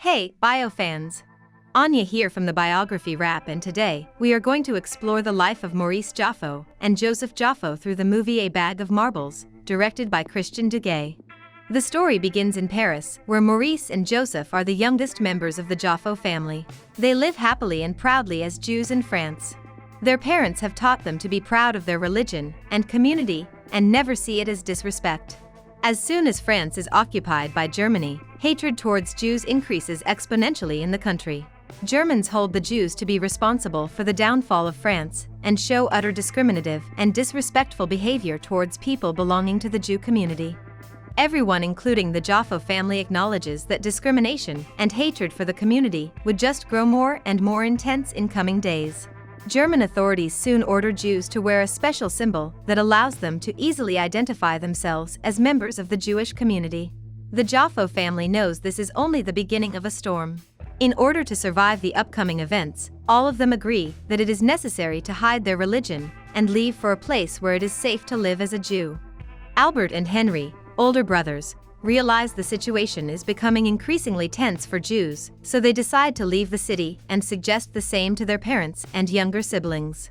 Hey, bio fans! Anya here from the Biography Wrap, and today, we are going to explore the life of Maurice Joffo and Joseph Joffo through the movie A Bag of Marbles, directed by Christian Duguay. The story begins in Paris, where Maurice and Joseph are the youngest members of the Joffo family. They live happily and proudly as Jews in France. Their parents have taught them to be proud of their religion and community and never see it as disrespect. As soon as France is occupied by Germany, hatred towards Jews increases exponentially in the country. Germans hold the Jews to be responsible for the downfall of France and show utter discriminative and disrespectful behavior towards people belonging to the Jew community. Everyone, including the Joffo family, acknowledges that discrimination and hatred for the community would just grow more and more intense in coming days. German authorities soon order Jews to wear a special symbol that allows them to easily identify themselves as members of the Jewish community. The Joffo family knows this is only the beginning of a storm. In order to survive the upcoming events, all of them agree that it is necessary to hide their religion and leave for a place where it is safe to live as a Jew. Albert and Henry, older brothers, realize the situation is becoming increasingly tense for Jews, so they decide to leave the city and suggest the same to their parents and younger siblings.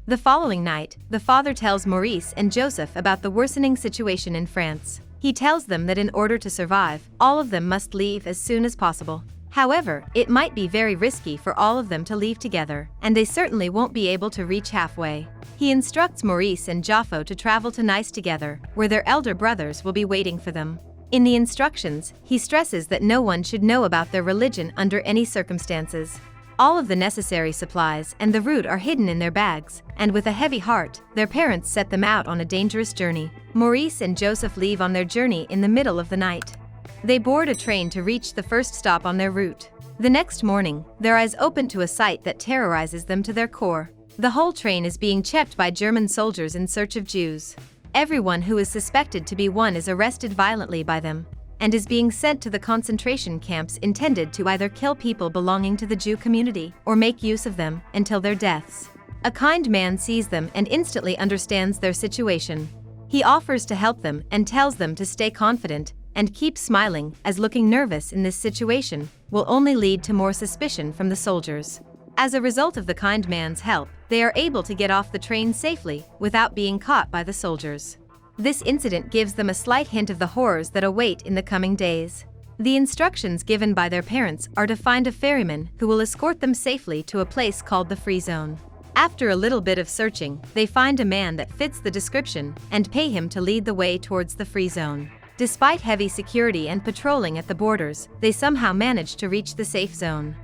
The following night, the father tells Maurice and Joseph about the worsening situation in France. He tells them that in order to survive, all of them must leave as soon as possible. However, it might be very risky for all of them to leave together, and they certainly won't be able to reach halfway. He instructs Maurice and Joffo to travel to Nice together, where their elder brothers will be waiting for them. In the instructions, he stresses that no one should know about their religion under any circumstances. All of the necessary supplies and the route are hidden in their bags, and with a heavy heart, their parents set them out on a dangerous journey. Maurice and Joseph leave on their journey in the middle of the night. They board a train to reach the first stop on their route. The next morning, their eyes open to a sight that terrorizes them to their core. The whole train is being checked by German soldiers in search of Jews. Everyone who is suspected to be one is arrested violently by them, and is being sent to the concentration camps intended to either kill people belonging to the Jew community or make use of them until their deaths. A kind man sees them and instantly understands their situation. He offers to help them and tells them to stay confident and keep smiling, as looking nervous in this situation will only lead to more suspicion from the soldiers. As a result of the kind man's help, they are able to get off the train safely without being caught by the soldiers. This incident gives them a slight hint of the horrors that await in the coming days. The instructions given by their parents are to find a ferryman who will escort them safely to a place called the Free Zone. After a little bit of searching, they find a man that fits the description and pay him to lead the way towards the Free Zone. Despite heavy security and patrolling at the borders, they somehow manage to reach the safe zone.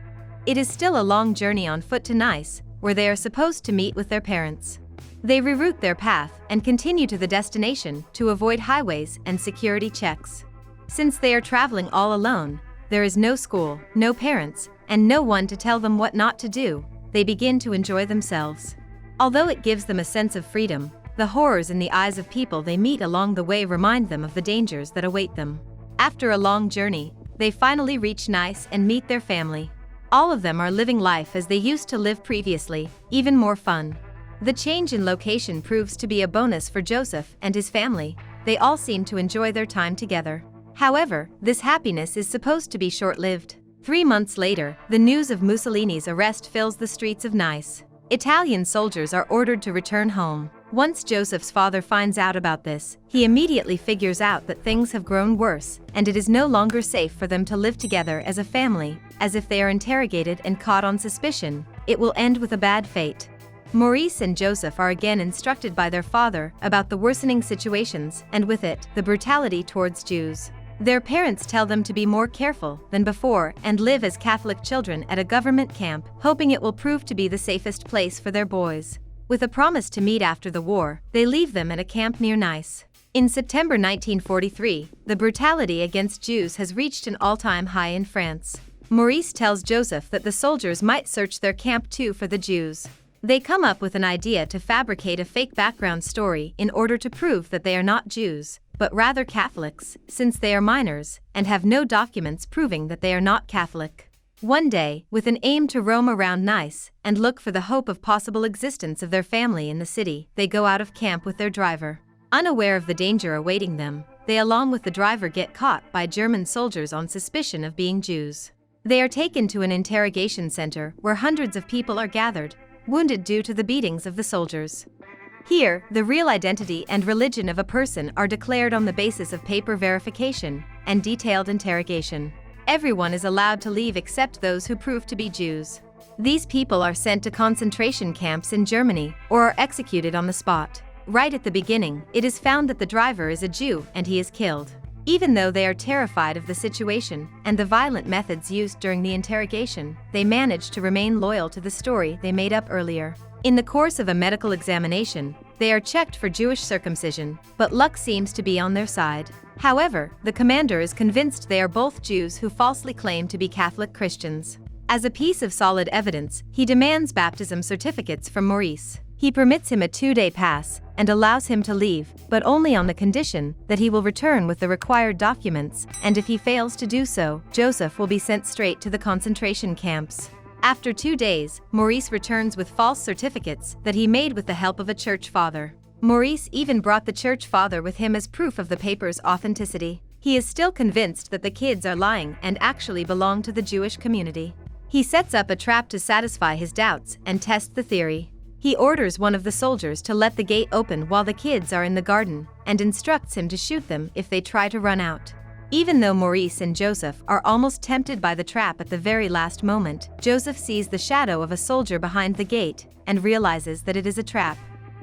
It is still a long journey on foot to Nice, where they are supposed to meet with their parents. They reroute their path and continue to the destination to avoid highways and security checks. Since they are traveling all alone, there is no school, no parents, and no one to tell them what not to do. They begin to enjoy themselves. Although it gives them a sense of freedom, the horrors in the eyes of people they meet along the way remind them of the dangers that await them. After a long journey, they finally reach Nice and meet their family. All of them are living life as they used to live previously, even more fun. The change in location proves to be a bonus for Joseph and his family. They all seem to enjoy their time together. However, this happiness is supposed to be short-lived. 3 months later, the news of Mussolini's arrest fills the streets of Nice. Italian soldiers are ordered to return home. Once Joseph's father finds out about this, he immediately figures out that things have grown worse, and it is no longer safe for them to live together as a family, as if they are interrogated and caught on suspicion, it will end with a bad fate. Maurice and Joseph are again instructed by their father about the worsening situations, and with it, the brutality towards Jews. Their parents tell them to be more careful than before and live as Catholic children at a government camp, hoping it will prove to be the safest place for their boys. With a promise to meet after the war, they leave them at a camp near Nice. In September 1943, the brutality against Jews has reached an all-time high in France. Maurice tells Joseph that the soldiers might search their camp too for the Jews. They come up with an idea to fabricate a fake background story in order to prove that they are not Jews, but rather Catholics, since they are minors and have no documents proving that they are not Catholic. One day, with an aim to roam around Nice and look for the hope of possible existence of their family in the city, they go out of camp with their driver. Unaware of the danger awaiting them, they along with the driver get caught by German soldiers on suspicion of being Jews. They are taken to an interrogation center where hundreds of people are gathered, wounded due to the beatings of the soldiers. Here, the real identity and religion of a person are declared on the basis of paper verification and detailed interrogation. Everyone is allowed to leave except those who prove to be Jews. These people are sent to concentration camps in Germany or are executed on the spot. Right at the beginning, it is found that the driver is a Jew and he is killed. Even though they are terrified of the situation and the violent methods used during the interrogation, they manage to remain loyal to the story they made up earlier. In the course of a medical examination, they are checked for Jewish circumcision, but luck seems to be on their side. However, the commander is convinced they are both Jews who falsely claim to be Catholic Christians. As a piece of solid evidence, he demands baptism certificates from Maurice. He permits him a 2-day pass and allows him to leave, but only on the condition that he will return with the required documents, and if he fails to do so, Joseph will be sent straight to the concentration camps. After 2 days, Maurice returns with false certificates that he made with the help of a church father. Maurice even brought the church father with him as proof of the paper's authenticity. He is still convinced that the kids are lying and actually belong to the Jewish community. He sets up a trap to satisfy his doubts and test the theory. He orders one of the soldiers to let the gate open while the kids are in the garden and instructs him to shoot them if they try to run out. Even though Maurice and Joseph are almost tempted by the trap at the very last moment, Joseph sees the shadow of a soldier behind the gate and realizes that it is a trap.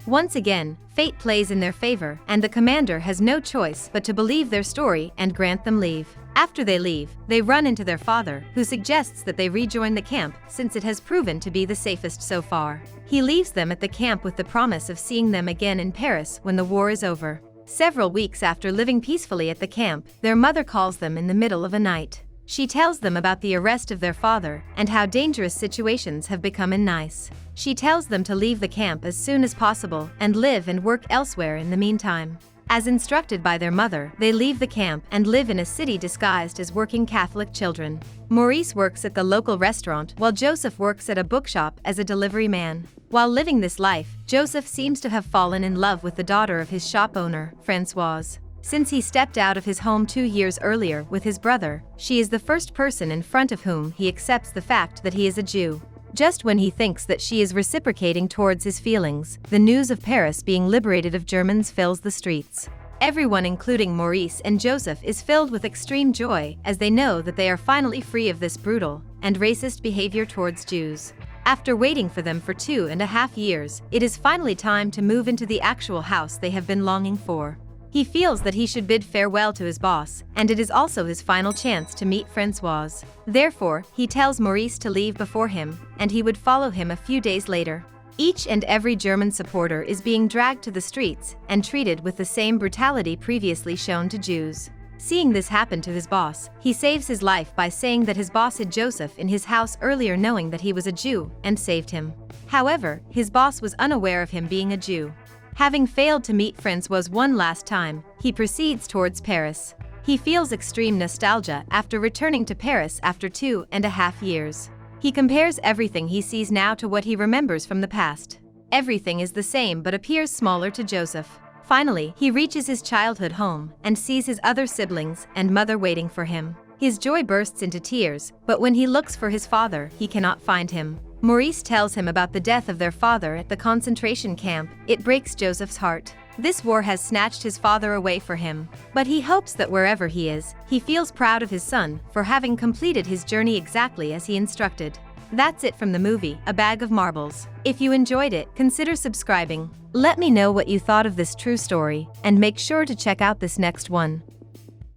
Once again, fate plays in their favor, and the commander has no choice but to believe their story and grant them leave. After they leave, they run into their father, who suggests that they rejoin the camp since it has proven to be the safest so far. He leaves them at the camp with the promise of seeing them again in Paris when the war is over. Several weeks after living peacefully at the camp, their mother calls them in the middle of a night. She tells them about the arrest of their father and how dangerous situations have become in Nice. She tells them to leave the camp as soon as possible and live and work elsewhere in the meantime. As instructed by their mother, they leave the camp and live in a city disguised as working Catholic children. Maurice works at the local restaurant while Joseph works at a bookshop as a delivery man. While living this life, Joseph seems to have fallen in love with the daughter of his shop owner, Françoise. Since he stepped out of his home 2 years earlier with his brother, she is the first person in front of whom he accepts the fact that he is a Jew. Just when he thinks that she is reciprocating towards his feelings, the news of Paris being liberated of Germans fills the streets. Everyone, including Maurice and Joseph, is filled with extreme joy as they know that they are finally free of this brutal and racist behavior towards Jews. After waiting for them for 2.5 years, it is finally time to move into the actual house they have been longing for. He feels that he should bid farewell to his boss, and it is also his final chance to meet Françoise. Therefore, he tells Maurice to leave before him, and he would follow him a few days later. Each and every German supporter is being dragged to the streets and treated with the same brutality previously shown to Jews. Seeing this happen to his boss, he saves his life by saying that his boss had Joseph in his house earlier, knowing that he was a Jew, and saved him. However, his boss was unaware of him being a Jew. Having failed to meet Françoise one last time, he proceeds towards Paris. He feels extreme nostalgia after returning to Paris after 2.5 years. He compares everything he sees now to what he remembers from the past. Everything is the same but appears smaller to Joseph. Finally, he reaches his childhood home and sees his other siblings and mother waiting for him. His joy bursts into tears, but when he looks for his father, he cannot find him. Maurice tells him about the death of their father at the concentration camp. It breaks Joseph's heart. This war has snatched his father away for him, but he hopes that wherever he is, he feels proud of his son for having completed his journey exactly as he instructed. That's it from the movie, A Bag of Marbles. If you enjoyed it, consider subscribing. Let me know what you thought of this true story, and make sure to check out this next one.